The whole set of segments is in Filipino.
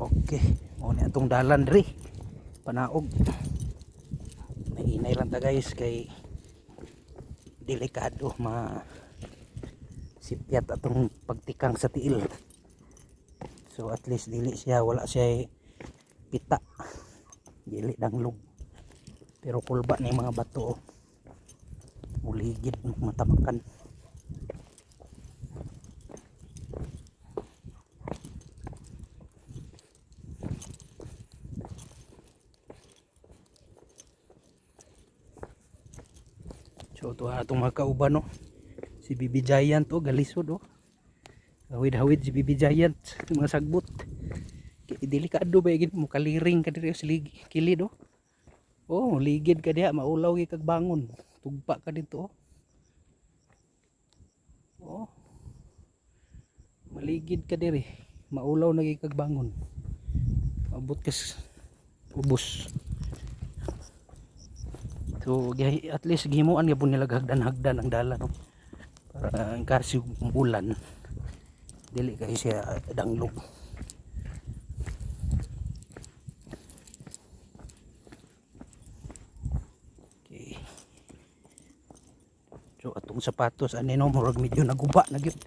Okay, muna itong dalan diri panaog. Mainay lang ta guys kay delikado sipyat atong pagtikang sa tiil. So at least dili siya, wala siya pita, dili danglog, pero kulba ni mga bato muligid matamakan. So ito atong mga kauban, no? Si Bibi Giant, oh, galisod, oh. Hawid-hawid si Bibi Giant, mga sagbot. Kaya delikado ba yung mo kaliring ka diri sa kilid, oh. Oh, ligid ka diha, maulaw kag bangon. Tugpa ka dito, oh. Oh. Maligid ka diri, maulaw na kag bangon. Abot kas ubos. So at least gihimuan nga po nila hagdan-hagdan ang dala, no? Para kasi ulan dili kay siya danglog. Okay. So atong sapatos ani, no, murag medyo naguba na gyud.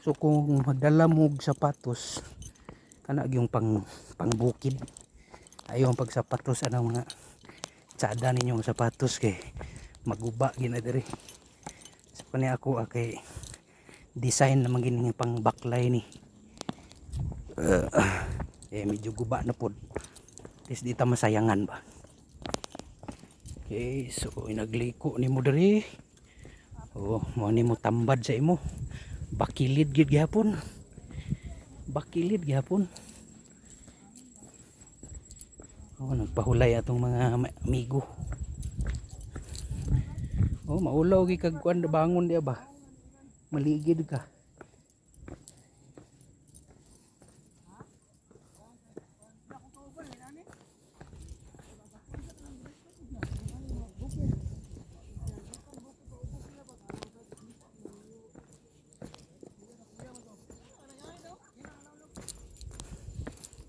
So kung magdala mo og sapatos kana yung pangbukid, ayo ang pagsapatos anang mga tsada ninyong sapatos kay maguba gina diri. So kani ako kay design naman gini pang baklay ni. Medyo guba na pod. At least di ta masayangan ba. Okay, so inagliko ni mo diri. Oh, mo ni mo tambad sa imo. Bakilid gid gyapon. Bakilid gyapon. Oh, nagpahulay atong mga amigo. Oh, maulaw gi kag kuan bangon dia ba. Maligid ka.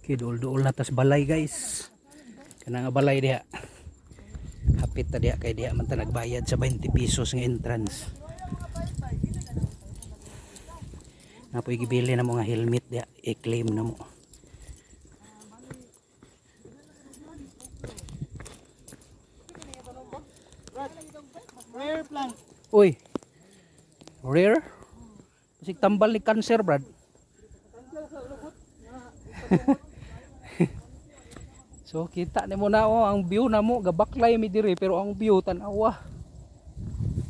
Okay, dool-dool na tas balay guys. Kana nga balay diha. Hapit ta diha kay diha man ta nagbayad sa 20 pesos nga entrance. Napoy gibili na mo nga helmet diha, i-claim na mo. Rare plant. Uy. Rare? Kasi tambal ni cancer, brad. So kita ni mo na, oh, ang view na mo gabaklay mi diri pero ang view tan-awa.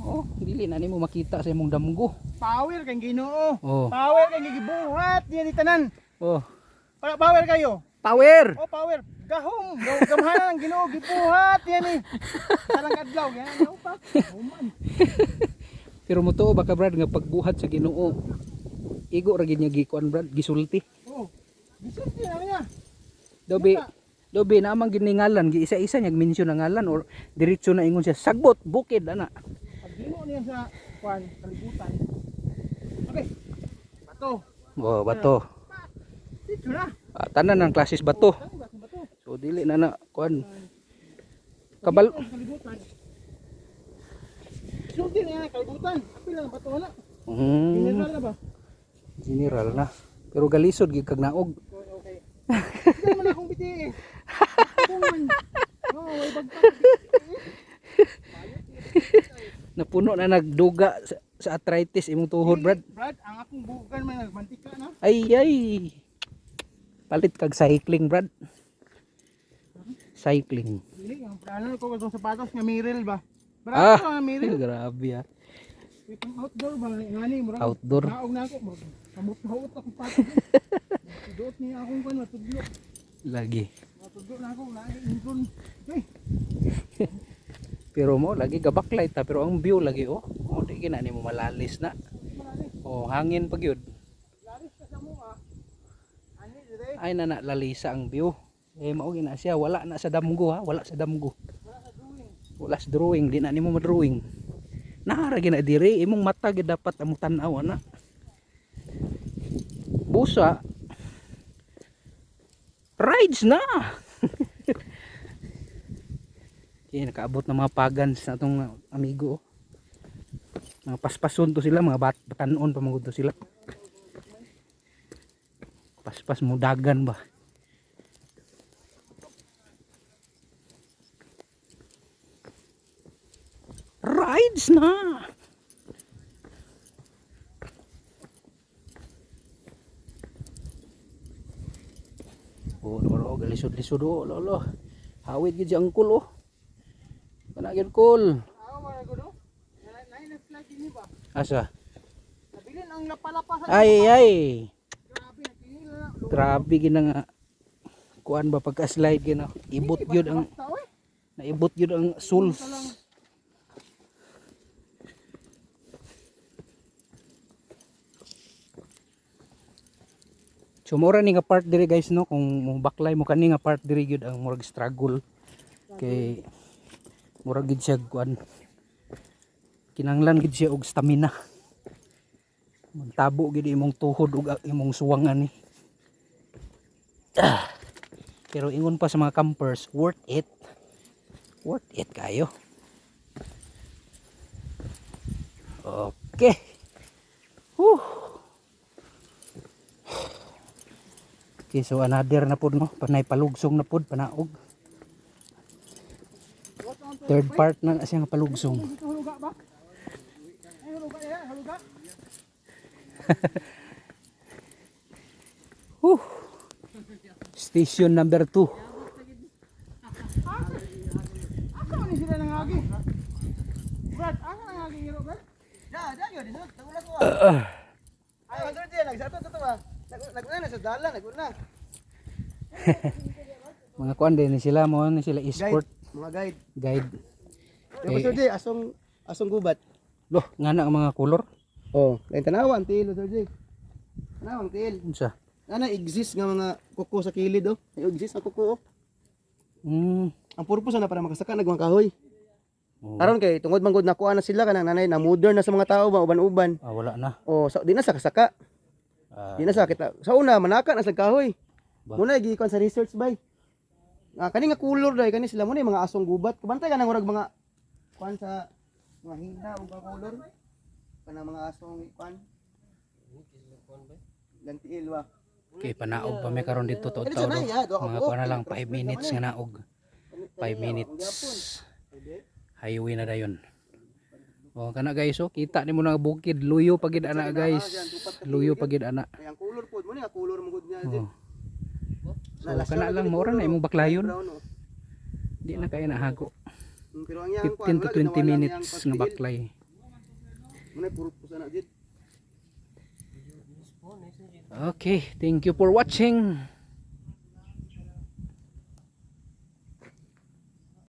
Oh, dili na nimo makita sa imong damgo. Power kang Ginoo. Oh. Power kang gibuhat diyan tanan. Oh. Para power kayo. Power. Oh, power. Gahom. Gamhanan ang Ginoo gibuhat diyan ni. Salang adlaw yan pa. Human. Pero mo to baka brad nga pagbuhat sa Ginoo. Igo ra gid niya gikuan brad, gisulti. Oh. Gisulti na niya. Dobi namang giningalan, giisa-isa niya mention ang ngalan or diretso na ingon siya sagbot bukid ana. Pagdino niya sa kuan kalibutan. Okay. Bato. Oh, bato. Dito na. Tanan ang klases bato. Bato. So dili na kuan. Kabal. Kalibutan. Sulti niya kalibutan. Apil lang bato na. General na ba? General na. Pero galisod gid kag naog. Okay. Hindi man akong biti. Oh, way bagta. Napuno na nagduga sa arthritis imong tuhod, brad. Brad, ang akong bugan man nagmantika na. Ay. Palit kag cycling, brad. Cycling. Dili ang plano ko katong sapatos nga Mirel ba. Brad, nga Mirel. Grabe ah. Itong outdoor ba ngani mo? Outdoor. Naog na ako. Kamot-hawot ako patos. Duot niya akong kan matudlo. Lagi. Matudlo na ako lagi intron. Okay. Pero mo lagi gabaklay ta pero ang view lagi, oh. Oh, di gina nimo malalis na. Oh, hangin pag yun. Laris ka sa mo ah. Ani dire. Ay na lalisa ang view. Mao gina siya, wala na sa damgo, ha, wala sa damgo. Wala sa drawing. Wala sa drawing, di na nimo ma-drawing. Nahara gina diri, imong mata gid dapat among tan-aw ana. Busa Rides na. Okay, nakaabot ng mga pagans na itong amigo. Mga paspason to sila, mga batanon pa magod to sila. Paspas mo dagan ba? Rides na. Oh, naman oh, galisod-lisod oh, lolo. Hawid gid ang cool oh. Kana gyud cool. Ako mga gudo. Nain na flag ini ba? Asa? Nabilin ang lapalapasan. Ay. Grabe nakihila na. Grabe gina nga. Kuan ba pagka-slide gina. Ibot gyud ang Basta oy. naibot gyud ang sulf. So mura ni nga part diri guys no, kung baklay mo kani nga part diri gyud ang murag struggle kay murag gid siya kuan, kinanglan gid siya og stamina, magtabo gid imong tuhod ug imong suwangan ni. Pero ingon pa sa mga campers, worth it kayo. Okay. Whew. Okay, so another na pod no, panay palugsong na pod, panaog. Third part na siya nga palugsong. Dito huluga ba? Ay huluga ya, huluga. Station number 2. Asa man ni sila nangagi? Brad, asa nangagi ngiro Brad? Da yo dito, tagulan ko. Ay, wala din nagsato to ba? Naguna sa dalan, naguna. Mga kuan din sila mo ni sila escort Mga guide. guide. Yung Sir J, asong gubat. Loh, ngana ang mga color. Oh, lain tanawan til Sir J. Tanawang til. Unsa? Ana exist nga mga kuko sa kilid oh. Ay exist ang kuko oh. Ang purpose na para makasaka nagmang kahoy. Oh. Karon kay tungod man gud nakuha na sila kanang nanay na modern na sa mga tao ba uban-uban. Wala na. Oh, so, di na sa kasaka. Di na sa kita. Sa una manaka na sa kahoy. Ba? Muna gikon sa research bay. Kani nga color dai kani sila mo ni mga asong gubat. Kabantay ka nang urag mga kuan sa mga hina ug mga color. Kanang mga asong kuan. Lantiil ba. Okay, panaog pa may karon dito to tao. Mga kuan na lang 5 minutes nga naog. 5 minutes. Highway na dayon. Oh, kana guys, oh, kita nimo na bukid, luyo pagid ana guys. Luyo pagid ana. Ay ang color pod mo ni color mo gud niya. Oh. So kana lang mora na imong baklayon. Di na kay nahago. Pero ang yang 15 to 20 minutes nga baklay. Muna purpose na jid. Okay, thank you for watching.